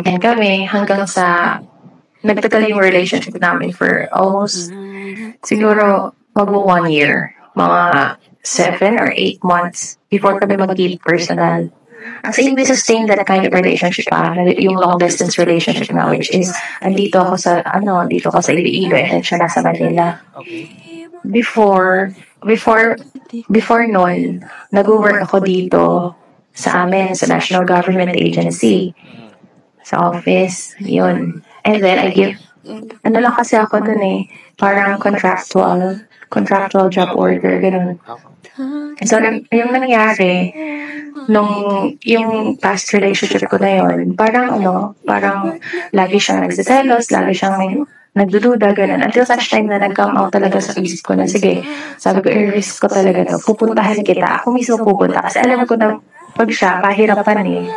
And kami, hanggang sa nagtagal yung relationship namin for almost, siguro, magbo 1 year. Mga 7 or 8 months before kami mag-meet personal. Kasi we sustain that kind of relationship yung long distance relationship na, which is andito ako sa Iloilo and then siya nasa Manila. Before noon, nag-work ako dito sa amin, sa National Government Agency, sa office, yun. And then I give, lang kasi ako dun parang contractual job order, ganun. So, yung nangyari, yung past relationship ko na yun, parang lagi siyang nagsiselos, lagi siyang nagdududa, ganun. Until such time na nag-come out talaga sa isip ko na, sige, sabi ko, i-risk ko talaga to. Pupuntahan kita. Ako mismo pupunta. Kasi alam ko na pag siya, pahirapan .